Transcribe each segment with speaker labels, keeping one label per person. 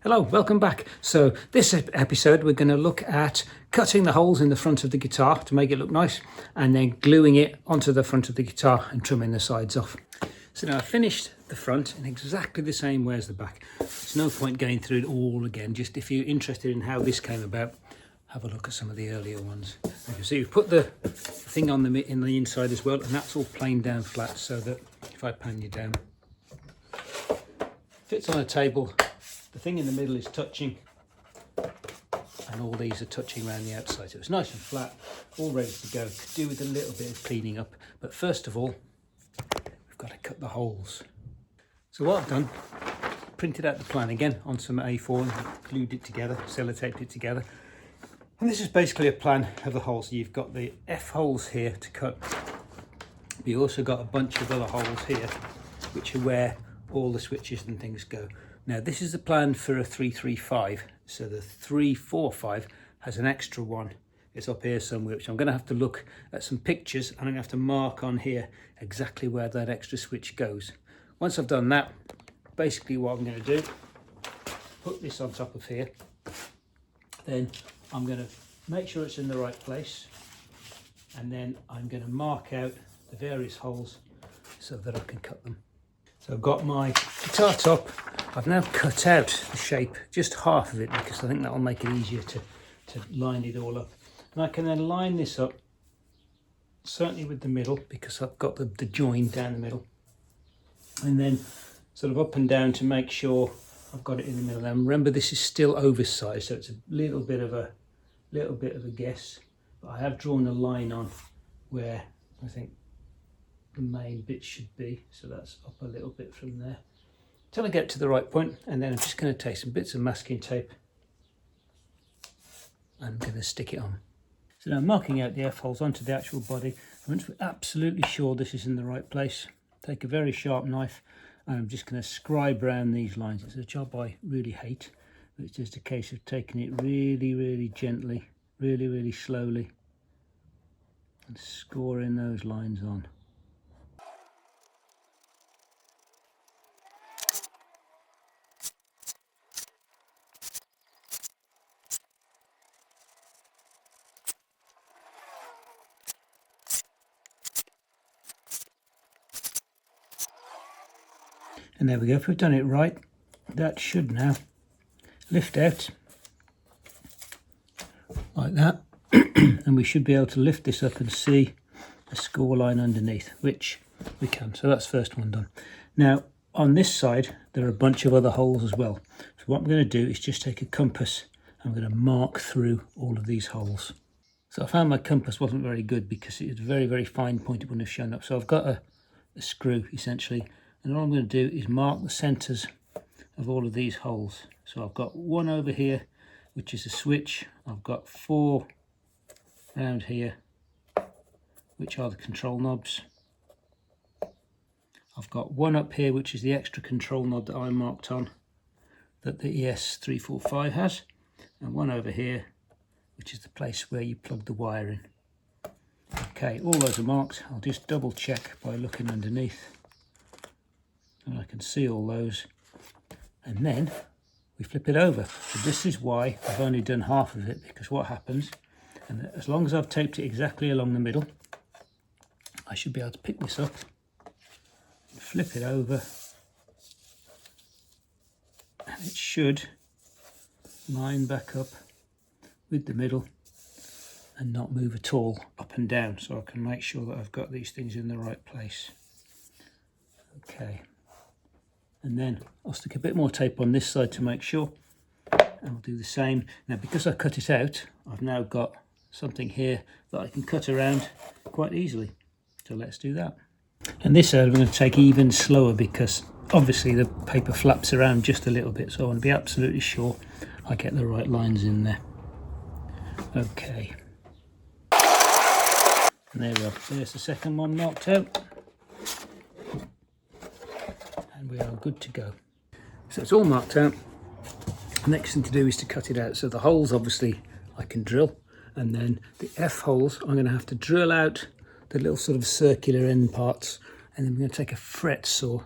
Speaker 1: Hello, welcome back. So this episode we're going to look at cutting the holes in the front of the guitar to make it look nice and then gluing it onto the front of the guitar and trimming the sides off. So now I've finished the front in exactly the same way as the back. There's no point going through it all again. Just if you're interested in how this came about, have a look at some of the earlier ones. You can see we've put the thing on in the inside as well, and that's all planed down flat so that if I pan you down, fits on a table. The thing in the middle is touching and all these are touching around the outside. So it's nice and flat, all ready to go. Could do with a little bit of cleaning up. But first of all, we've got to cut the holes. So what I've done, printed out the plan again on some A4 and glued it together, sellotaped it together. And this is basically a plan of the holes. You've got the F holes here to cut. But you also got a bunch of other holes here, which are where all the switches and things go. Now this is the plan for a 335, so the 345 has an extra one. It's up here somewhere, which I'm going to have to look at some pictures and I'm going to have to mark on here exactly where that extra switch goes. Once I've done that, basically what I'm going to do, put this on top of here, then I'm going to make sure it's in the right place, and then I'm going to mark out the various holes so that I can cut them. So I've got my guitar top. I've now cut out the shape, just half of it, because I think that'll make it easier to line it all up. And I can then line this up, certainly with the middle, because I've got the join down the middle. And then sort of up and down to make sure I've got it in the middle. Now remember, this is still oversized, so it's a little bit of a guess. But I have drawn a line on where I think the main bit should be, so that's up a little bit from there till I get to the right point, and then I'm just going to take some bits of masking tape and I'm going to stick it on. So now I'm marking out the F holes onto the actual body. Once we're absolutely sure this is in the right place, take a very sharp knife and I'm just going to scribe around these lines. It's a job I really hate, but it's just a case of taking it really gently, really slowly, and scoring those lines on. And there we go. If we've done it right, that should now lift out like that. And we should be able to lift this up and see a score line underneath, which we can. So that's the first one done. Now on this side, there are a bunch of other holes as well. So what I'm going to do is just take a compass. I'm going to mark through all of these holes. So I found my compass wasn't very good because it was very fine point. It wouldn't have shown up. So I've got a screw essentially. And all I'm going to do is mark the centres of all of these holes. So I've got one over here, which is a switch. I've got 4 around here, which are the control knobs. I've got one up here, which is the extra control knob that I marked on, that the ES345 has. And one over here, which is the place where you plug the wire in. Okay, all those are marked. I'll just double check by looking underneath. And I can see all those, and then we flip it over. So this is why I've only done half of it, because what happens, and as long as I've taped it exactly along the middle, I should be able to pick this up, flip it over, and it should line back up with the middle and not move at all up and down, so I can make sure that I've got these things in the right place. Okay. And then I'll stick a bit more tape on this side to make sure, and I'll do the same. Now because I cut it out, I've now got something here that I can cut around quite easily. So let's do that. And this side I'm going to take even slower because obviously the paper flaps around just a little bit, so I want to be absolutely sure I get the right lines in there. Okay. And there we are. There's the second one marked out. And we are good to go. So it's all marked out. The next thing to do is to cut it out. So the holes obviously I can drill, and then the F holes I'm going to have to drill out the little sort of circular end parts, and then we're going to take a fret saw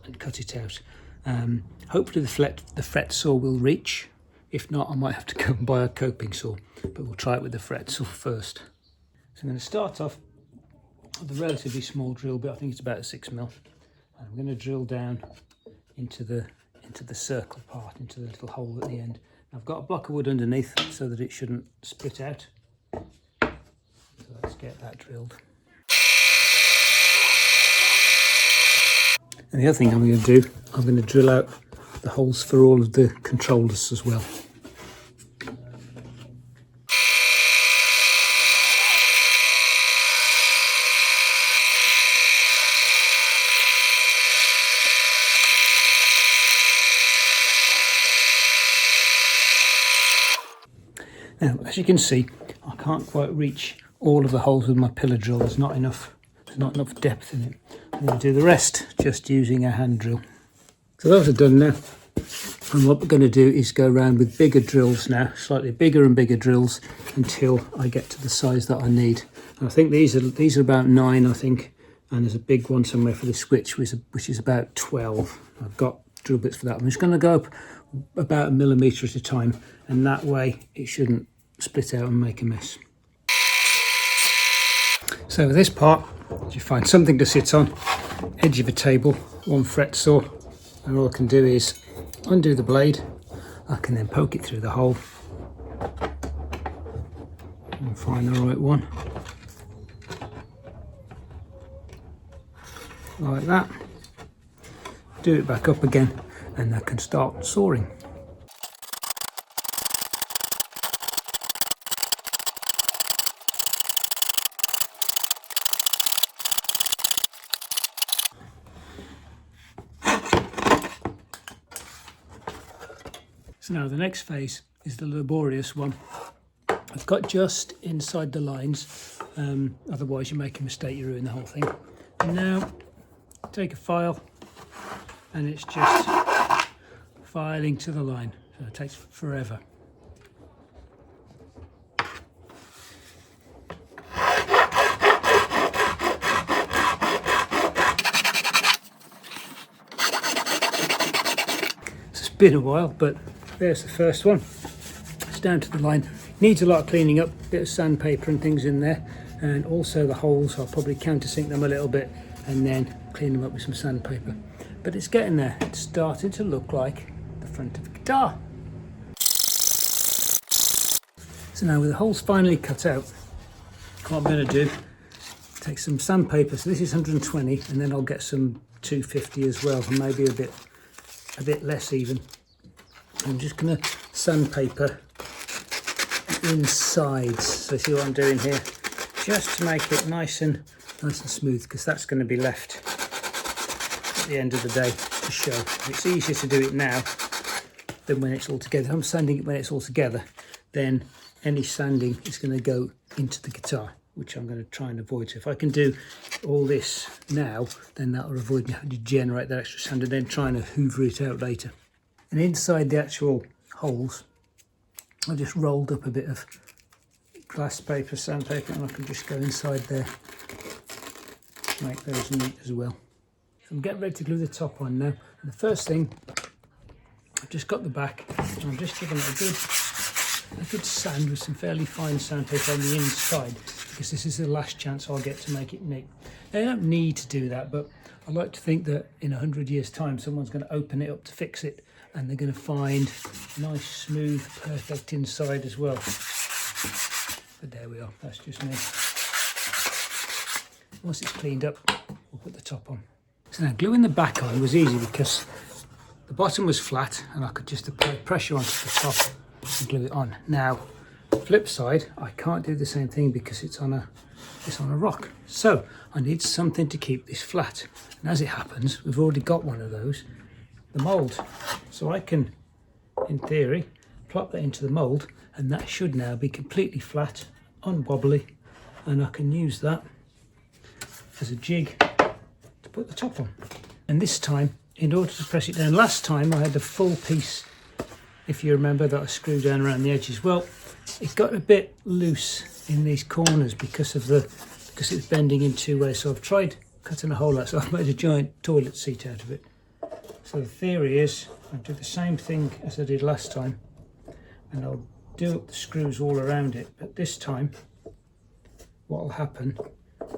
Speaker 1: and cut it out. Hopefully the fret saw will reach. If not, I might have to go and buy a coping saw, but we'll try it with the fret saw first. So I'm going to start off with a relatively small drill bit. I think it's about a 6mm. And I'm going to drill down into the circle part, into the little hole at the end. I've got a block of wood underneath so that it shouldn't split out. So let's get that drilled. And the other thing I'm going to do, I'm going to drill out the holes for all of the controllers as well. Now, as you can see, I can't quite reach all of the holes with my pillar drill. There's not enough depth in it. I'm going to do the rest just using a hand drill. So those are done now. And what we're going to do is go around with bigger drills now, slightly bigger and bigger drills until I get to the size that I need. And I think these are about 9, I think, and there's a big one somewhere for the switch, which is about 12. I've got drill bits for that. I'm just going to go up about 1 millimetre at a time, and that way it shouldn't split out and make a mess. So with this part, you find something to sit on, edge of a table, 1 fret saw, and all I can do is undo the blade. I can then poke it through the hole and find the right one, like that. Do it back up again, and I can start sawing. So now the next phase is the laborious one. I've got just inside the lines, otherwise you make a mistake, you ruin the whole thing. And now take a file, and it's just filing to the line, so it takes forever. It's been a while, but there's the first one. It's down to the line. Needs a lot of cleaning up, bit of sandpaper and things in there, and also the holes, I'll probably countersink them a little bit and then clean them up with some sandpaper. But it's getting there. It's starting to look like the front of a guitar. So now with the holes finally cut out, what I'm going to do, take some sandpaper. So this is 120, and then I'll get some 250 as well, and maybe a bit less even. I'm just going to sandpaper inside. So see what I'm doing here, just to make it nice and smooth, because that's going to be left at the end of the day to show. It's easier to do it now than when it's all together. If I'm sanding it when it's all together, then any sanding is going to go into the guitar, which I'm going to try and avoid. So if I can do all this now, then that will avoid me having to generate that extra sand and then trying to hoover it out later. And inside the actual holes, I just rolled up a bit of glass paper, sandpaper, and I can just go inside there, make those neat as well. So I'm getting ready to glue the top on now. And the first thing, I've just got the back, and I'm just giving it a good sand with some fairly fine sandpaper on the inside, because this is the last chance I'll get to make it neat. Now, you don't need to do that, but I like to think that in 100 years' time, someone's going to open it up to fix it, and they're going to find nice, smooth, perfect inside as well. But there we are, that's just me. Once it's cleaned up, we'll put the top on. So now gluing the back on was easy because the bottom was flat and I could just apply pressure onto the top and glue it on. Now, flip side, I can't do the same thing because it's on a rock. So I need something to keep this flat. And as it happens, we've already got one of those, the mould. So I can, in theory, plop that into the mould, and that should now be completely flat, unwobbly, and I can use that as a jig to put the top on. And this time, in order to press it down, last time I had the full piece, if you remember, that I screwed down around the edges. Well, it got a bit loose in these corners because it's bending in two ways. So I've tried cutting a hole out, so I've made a giant toilet seat out of it. So the theory is I'll do the same thing as I did last time, and I'll do up the screws all around it, but this time what will happen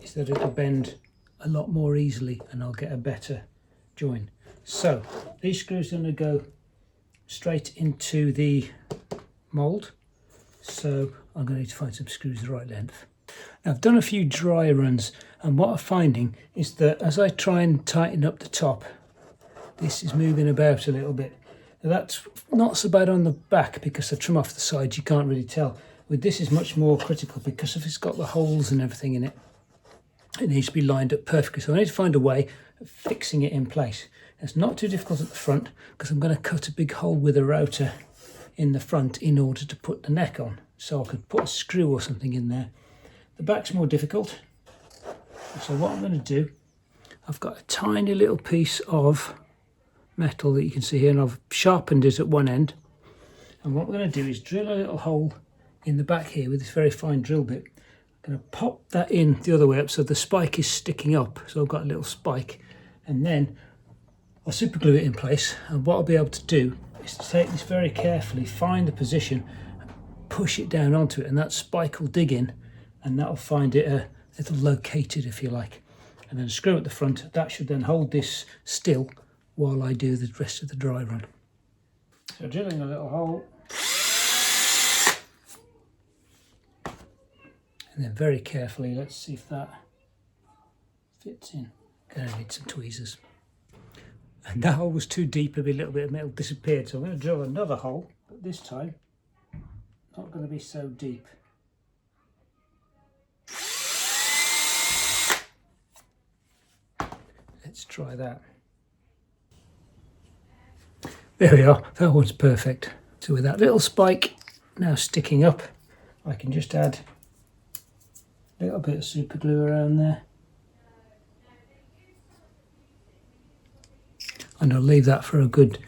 Speaker 1: is that it'll bend a lot more easily and I'll get a better join. So these screws are going to go straight into the mould, so I'm going to need to find some screws the right length. Now, I've done a few dry runs, and what I'm finding is that as I try and tighten up the top, this is moving about a little bit. Now, that's not so bad on the back because I trim off the sides, you can't really tell. With this is much more critical because if it's got the holes and everything in it, it needs to be lined up perfectly. So I need to find a way of fixing it in place. It's not too difficult at the front because I'm going to cut a big hole with a router in the front in order to put the neck on. So I could put a screw or something in there. The back's more difficult. So what I'm going to do, I've got a tiny little piece of metal that you can see here, and I've sharpened it at one end. And what we're going to do is drill a little hole in the back here with this very fine drill bit. I'm going to pop that in the other way up so the spike is sticking up. So I've got a little spike, and then I'll super glue it in place. And what I'll be able to do is to take this very carefully, find the position, and push it down onto it, and that spike will dig in, and that'll find it a little located, if you like. And then a screw at the front, that should then hold this still while I do the rest of the dry run. So drilling a little hole, and then very carefully, let's see if that fits in. Gonna need some tweezers. And that hole was too deep, a little bit of metal disappeared, so I'm going to drill another hole, but this time not going to be so deep. Let's try that. There we are, that one's perfect. So with that little spike now sticking up, I can just add a little bit of super glue around there. And I'll leave that for a good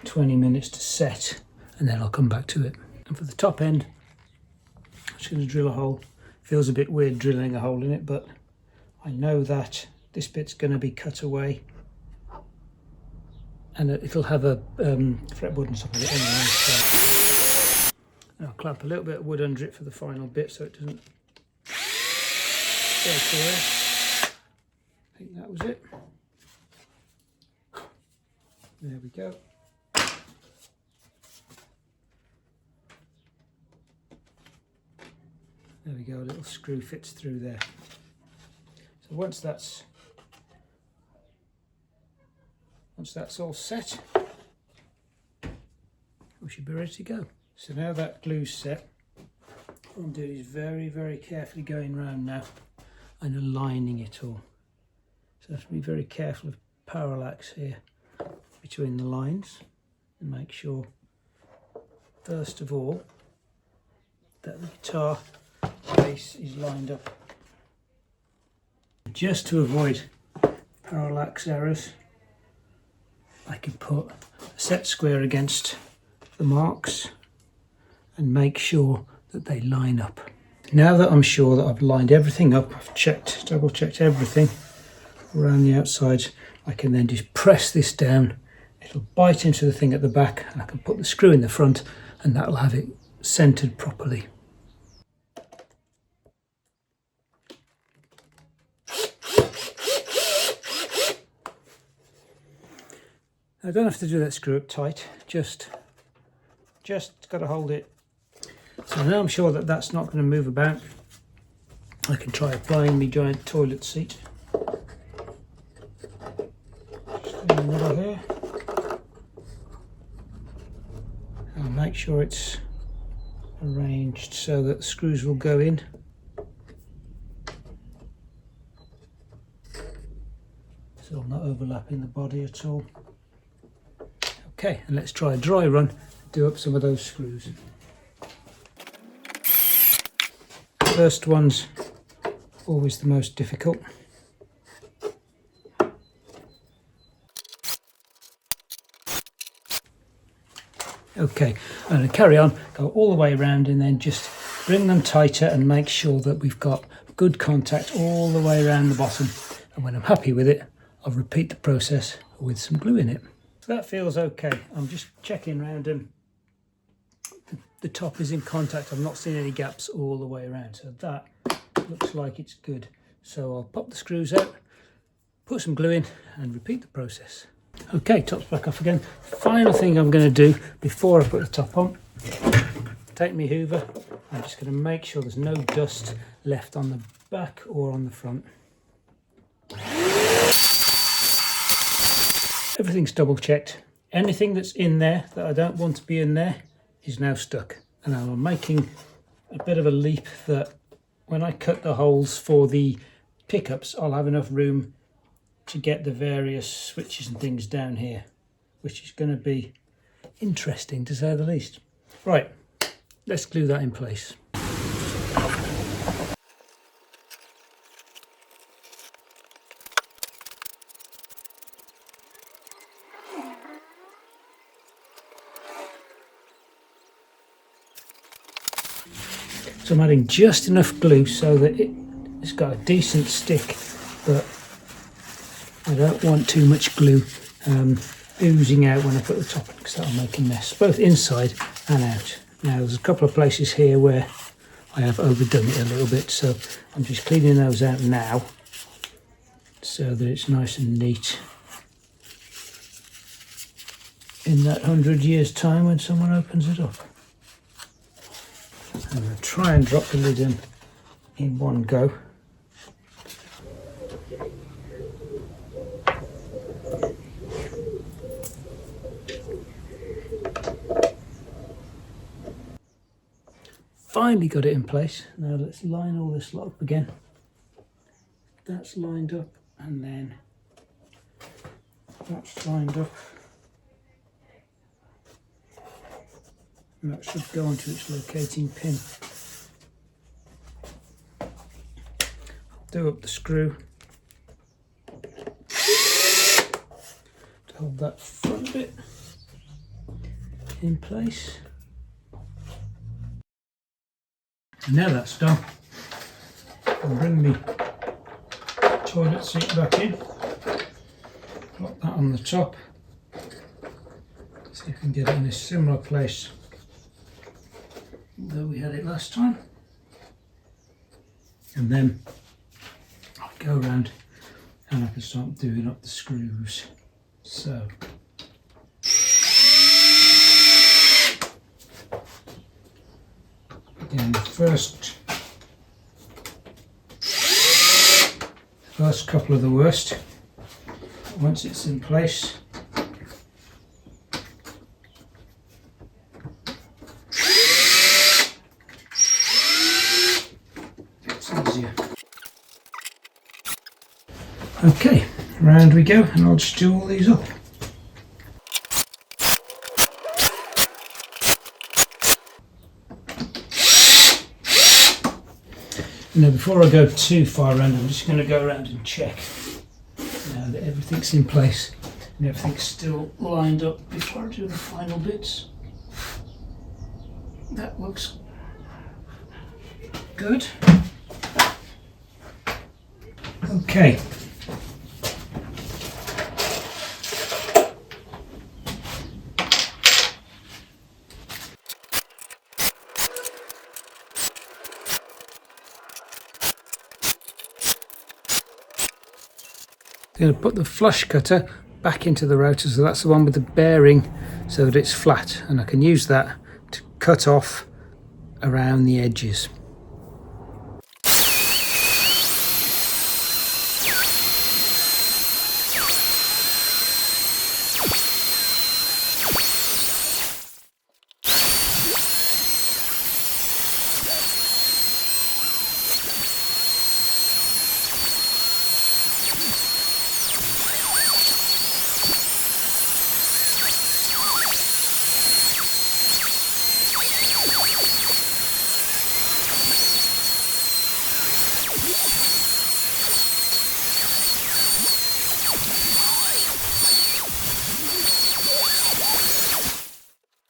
Speaker 1: 20 minutes to set, and then I'll come back to it. And for the top end, I'm just going to drill a hole. Feels a bit weird drilling a hole in it, but I know that this bit's going to be cut away, and it'll have a fretboard and stuff like it anyway. So I'll clamp a little bit of wood under it for the final bit so it doesn't break away. I think that was it. There we go. There we go, a little screw fits through there. So once that's all set, we should be ready to go. So now that glue's set, what I'm doing is very, very carefully going around now and aligning it all. So I have to be very careful of parallax here between the lines and make sure, first of all, that the guitar base is lined up. Just to avoid parallax errors, I can put a set square against the marks and make sure that they line up. Now that I'm sure that I've lined everything up, I've double checked everything around the outside, I can then just press this down. It'll bite into the thing at the back, and I can put the screw in the front, and that'll have it centered properly. I don't have to do that screw up tight, just got to hold it. So now I'm sure that that's not going to move about, I can try applying my giant toilet seat. Just do another here. And make sure it's arranged so that the screws will go in. So I'm not overlapping the body at all. Okay, and let's try a dry run and do up some of those screws. First one's always the most difficult. Okay, I'm going to carry on, go all the way around and then just bring them tighter and make sure that we've got good contact all the way around the bottom. And when I'm happy with it, I'll repeat the process with some glue in it. So that feels okay. I'm just checking around and the top is in contact. I've not seen any gaps all the way around. So that looks like it's good. So I'll pop the screws out, put some glue in and repeat the process. Okay, top's back off again. Final thing I'm going to do before I put the top on, take my hoover. I'm just going to make sure there's no dust left on the back or on the front. Everything's double checked. Anything that's in there that I don't want to be in there is now stuck. And I'm making a bit of a leap that when I cut the holes for the pickups, I'll have enough room to get the various switches and things down here, which is going to be interesting to say the least. Right, let's glue that in place. So I'm adding just enough glue so that it's got a decent stick, but I don't want too much glue oozing out when I put the top on, because that'll make a mess, both inside and out. Now there's a couple of places here where I have overdone it a little bit, so I'm just cleaning those out now so that it's nice and neat in that 100 years time when someone opens it up. I'm going to try and drop the lid in one go. Finally got it in place. Now let's line all this lot up again. That's lined up, and then that's lined up. And that should go onto its locating pin. Do up the screw to hold that front bit in place. And now that's done, I'll bring the toilet seat back in, plop that on the top, see if we can get it in a similar place that we had it last time, and then I'll go around and I can start doing up the screws. So again, the first couple of the worst. Once it's in place, it's easier. Okay, round we go, and I'll just do all these up. Now before I go too far around, I'm just going to go around and check now that everything's in place and everything's still lined up before I do the final bits. That looks good. Okay. I'm going to put the flush cutter back into the rotor, so that's the one with the bearing so that it's flat, and I can use that to cut off around the edges.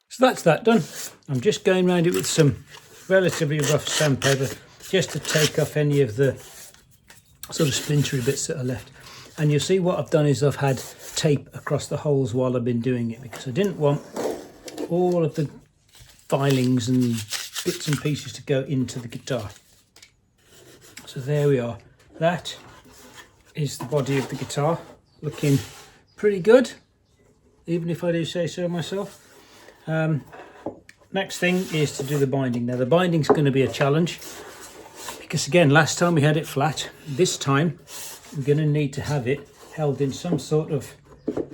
Speaker 1: So that's that done. I'm just going around it with some relatively rough sandpaper just to take off any of the sort of splintery bits that are left. And you'll see what I've done is I've had tape across the holes while I've been doing it, because I didn't want all of the filings and bits and pieces to go into the guitar. So there we are. That is the body of the guitar, looking pretty good, even if I do say so myself. Next thing is to do the binding. Now the binding's going to be a challenge, because again, last time we had it flat. This time we're going to need to have it held in some sort of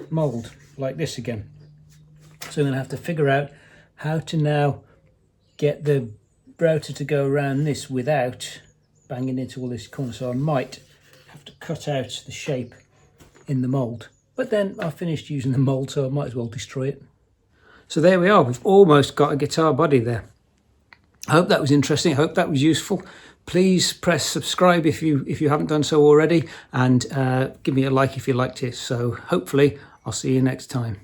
Speaker 1: mold like this again. So I'm going to have to figure out how to now get the router to go around this without banging into all this corner. So I might have to cut out the shape in the mold, but then I finished using the mold, so I might as well destroy it. So there we are, we've almost got a guitar body there. I hope that was interesting, I hope that was useful. Please press subscribe if you haven't done so already, and give me a like if you liked it. So hopefully I'll see you next time.